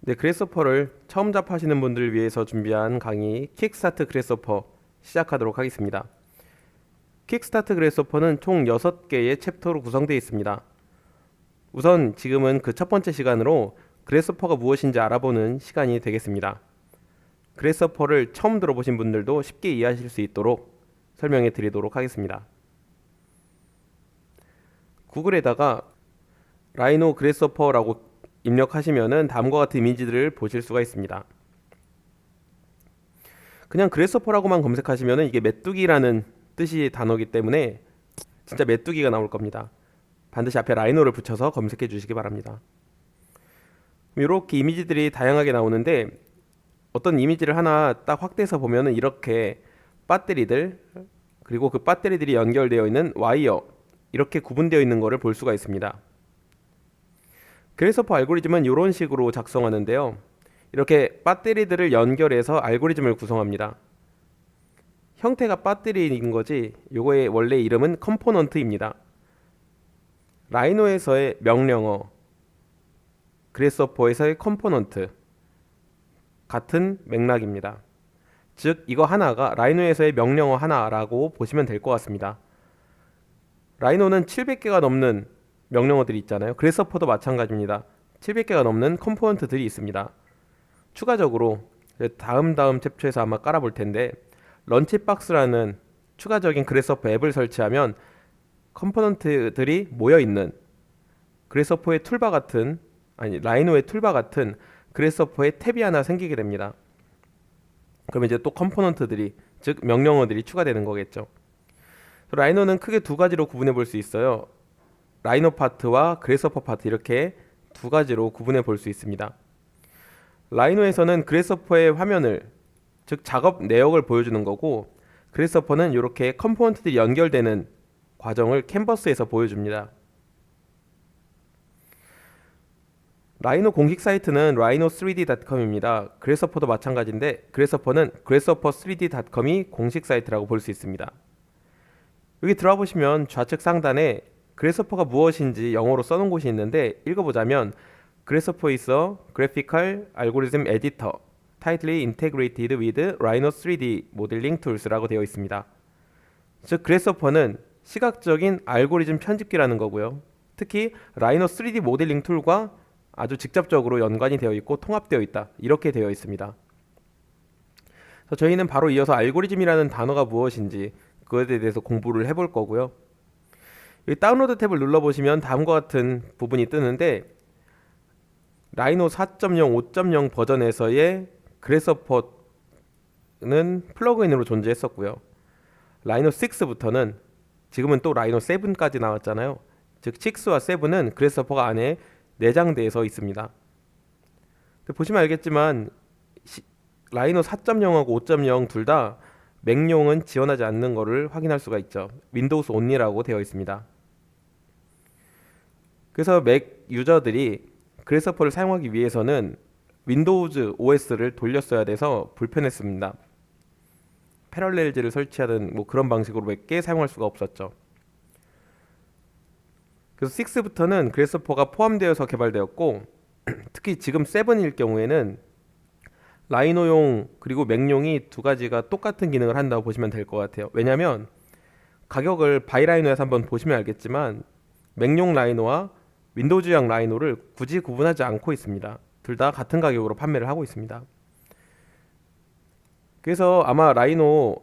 네, 그래스호퍼를 처음 접하시는 분들을 위해서 준비한 강의 킥스타트 그래스호퍼 시작하도록 하겠습니다. 킥스타트 그래스호퍼는 총 6개의 챕터로 구성되어 있습니다. 우선 지금은 그 첫 번째 시간으로 그래스호퍼가 무엇인지 알아보는 시간이 되겠습니다. 그래스호퍼를 처음 들어보신 분들도 쉽게 이해하실 수 있도록 설명해 드리도록 하겠습니다. 구글에다가 라이노 그래스호퍼라고 입력하시면은 다음과 같은 이미지들을 보실 수가 있습니다. 그냥 그래스호퍼라고만 검색하시면은 이게 메뚜기라는 뜻이 단어이기 때문에 진짜 메뚜기가 나올 겁니다. 반드시 앞에 라이노를 붙여서 검색해 주시기 바랍니다. 이렇게 이미지들이 다양하게 나오는데 어떤 이미지를 하나 딱 확대해서 보면은 이렇게 배터리들, 그리고 그 배터리들이 연결되어 있는 와이어, 이렇게 구분되어 있는 것을 볼 수가 있습니다. 그래스호퍼 알고리즘은 이런 식으로 작성하는데요. 이렇게 배터리들을 연결해서 알고리즘을 구성합니다. 형태가 배터리인 거지 요거의 원래 이름은 컴포넌트입니다. 라이노에서의 명령어, 그래스호퍼에서의 컴포넌트, 같은 맥락입니다. 즉 이거 하나가 라이노에서의 명령어 하나라고 보시면 될 것 같습니다. 라이노는 700개가 넘는 명령어들이 있잖아요. 그래스호퍼도 마찬가지입니다. 700개가 넘는 컴포넌트들이 있습니다. 추가적으로 다음 챕터에서 아마 깔아볼 텐데 런치박스라는 추가적인 그래스호퍼 앱을 설치하면 컴포넌트들이 모여있는 그래스호퍼의 툴바 같은, 아니 라이노의 툴바 같은 그래스호퍼의 탭이 하나 생기게 됩니다. 그러면 이제 또 컴포넌트들이, 즉 명령어들이 추가되는 거겠죠. 라이노는 크게 두 가지로 구분해 볼 수 있어요. 라이노 파트와 그래스호퍼 파트, 이렇게 두 가지로 구분해 볼 수 있습니다. 라이노에서는 그래스호퍼의 화면을, 즉 작업 내역을 보여주는 거고, 그래스호퍼는 이렇게 컴포넌트들이 연결되는 과정을 캔버스에서 보여줍니다. 라이노 공식 사이트는 rhino3d.com입니다. 그래스호퍼도 마찬가지인데 그래스호퍼는 grasshopper3d.com이 공식 사이트라고 볼 수 있습니다. 여기 들어와 보시면 좌측 상단에 그래스호퍼가 무엇인지 영어로 써놓은 곳이 있는데 읽어보자면 Grasshopper is a graphical algorithm editor tightly integrated with Rhino 3D modeling tools라고 되어 있습니다. 즉 그래스호퍼는 시각적인 알고리즘 편집기라는 거고요. 특히 Rhino 3D 모델링 툴과 아주 직접적으로 연관이 되어 있고 통합되어 있다, 이렇게 되어 있습니다. 그래서 저희는 바로 이어서 알고리즘이라는 단어가 무엇인지 그것에 대해서 공부를 해볼 거고요. 여기 다운로드 탭을 눌러보시면 다음과 같은 부분이 뜨는데 라이노 4.0, 5.0 버전에서의 그래스호퍼는 플러그인으로 존재했었고요. 라이노 6부터는, 지금은 또 라이노 7까지 나왔잖아요. 즉 6와 7은 그래스호퍼가 안에 내장되어 있습니다. 보시면 알겠지만 라이노 4.0하고 5.0 둘 다 맥용은 지원하지 않는 것을 확인할 수가 있죠. 윈도우스 온리라고 되어 있습니다. 그래서 맥 유저들이 그래스호퍼를 사용하기 위해서는 윈도우즈 OS를 돌렸어야 돼서 불편했습니다. 패럴렐즈를 설치하든 뭐 그런 방식으로 밖에 사용할 수가 없었죠. 그래서 6부터는 그래스호퍼가 포함되어서 개발되었고 특히 지금 7일 경우에는 라이노용 그리고 맥용이 두 가지가 똑같은 기능을 한다고 보시면 될 것 같아요. 왜냐하면 가격을 바이라이노에서 한번 보시면 알겠지만 맥용 라이노와 윈도우즈용 라이노를 굳이 구분하지 않고 있습니다. 둘 다 같은 가격으로 판매를 하고 있습니다. 그래서 아마 라이노,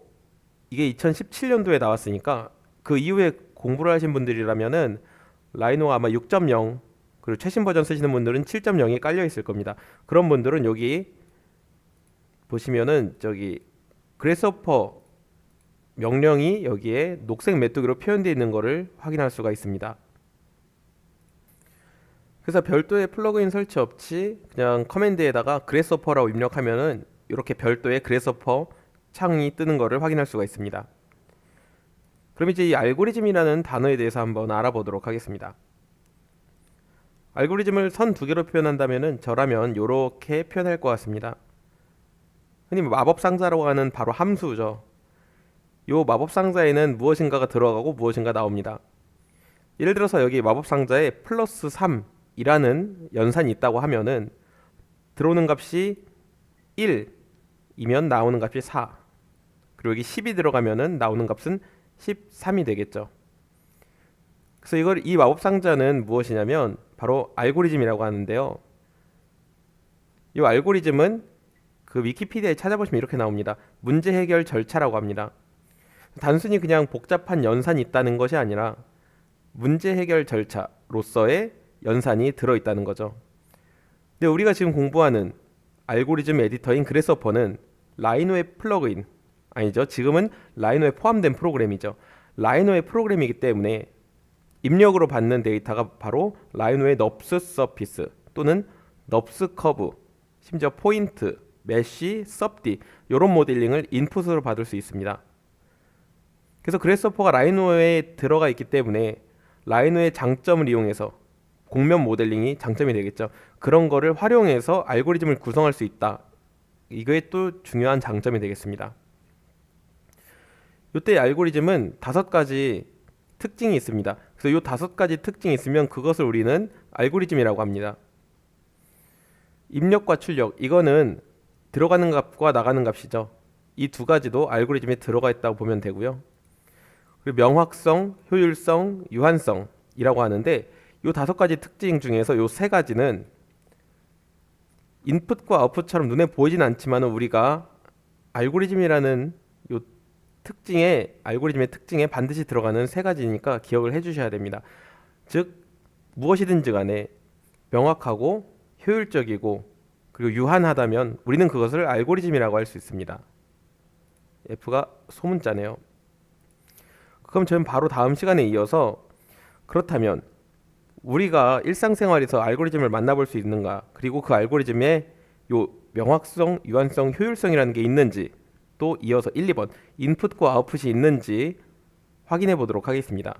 이게 2017년도에 나왔으니까 그 이후에 공부를 하신 분들이라면은 라이노가 아마 6.0, 그리고 최신 버전 쓰시는 분들은 7.0이 깔려 있을 겁니다. 그런 분들은 여기 보시면은 저기 그래스호퍼 명령이 여기에 녹색 메뚜기로 표현되어 있는 것을 확인할 수가 있습니다. 그래서 별도의 플러그인 설치 없이 그냥 커맨드에다가 그래스호퍼라고 입력하면은 이렇게 별도의 그래스호퍼 창이 뜨는 것을 확인할 수가 있습니다. 그럼 이제 이 알고리즘이라는 단어에 대해서 한번 알아보도록 하겠습니다. 알고리즘을 선 두 개로 표현한다면은 저라면 이렇게 표현할 것 같습니다. 흔히 마법 상자라고 하는 바로 함수죠. 이 마법 상자에는 무엇인가가 들어가고 무엇인가 나옵니다. 예를 들어서 여기 마법 상자에 플러스 3이라는 연산이 있다고 하면은 들어오는 값이 1이면 나오는 값이 4. 그리고 여기 10이 들어가면은 나오는 값은 13이 되겠죠. 그래서 이 마법 상자는 무엇이냐면 바로 알고리즘이라고 하는데요. 이 알고리즘은 그 위키피디아에 찾아보시면 이렇게 나옵니다. 문제 해결 절차라고 합니다. 단순히 그냥 복잡한 연산이 있다는 것이 아니라 문제 해결 절차로서의 연산이 들어있다는 거죠. 근데 우리가 지금 공부하는 알고리즘 에디터인 그래서퍼는 라이노의 플러그인, 아니죠. 지금은 라이노에 포함된 프로그램이죠. 라이노의 프로그램이기 때문에 입력으로 받는 데이터가 바로 라이노의 넙스 서피스 또는 넙스 커브, 심지어 포인트, 메쉬, 섭디 이런 모델링을 인풋으로 받을 수 있습니다. 그래서 그래스퍼가 라이노에 들어가 있기 때문에 라이노의 장점을 이용해서 공면 모델링이 장점이 되겠죠. 그런 거를 활용해서 알고리즘을 구성할 수 있다. 이게 또 중요한 장점이 되겠습니다. 이때 알고리즘은 5가지 특징이 있습니다. 그래서 이 5가지 특징이 있으면 그것을 우리는 알고리즘이라고 합니다. 입력과 출력, 이거는 들어가는 값과 나가는 값이죠. 이 2가지도 알고리즘에 들어가 있다고 보면 되고요. 그리고 명확성, 효율성, 유한성이라고 하는데 이 5가지 특징 중에서 이 3가지는 인풋과 아웃풋처럼 눈에 보이진 않지만 우리가 알고리즘이라는 이 알고리즘의 특징에 반드시 들어가는 3가지니까 기억을 해주셔야 됩니다. 즉 무엇이든지 간에 명확하고 효율적이고 그리고 유한하다면 우리는 그것을 알고리즘이라고 할 수 있습니다. F가 소문자네요. 그럼 저는 바로 다음 시간에 이어서 그렇다면 우리가 일상생활에서 알고리즘을 만나볼 수 있는가, 그리고 그 알고리즘에 요 명확성, 유한성, 효율성이라는 게 있는지, 또 이어서 1, 2번 인풋과 아웃풋이 있는지 확인해 보도록 하겠습니다.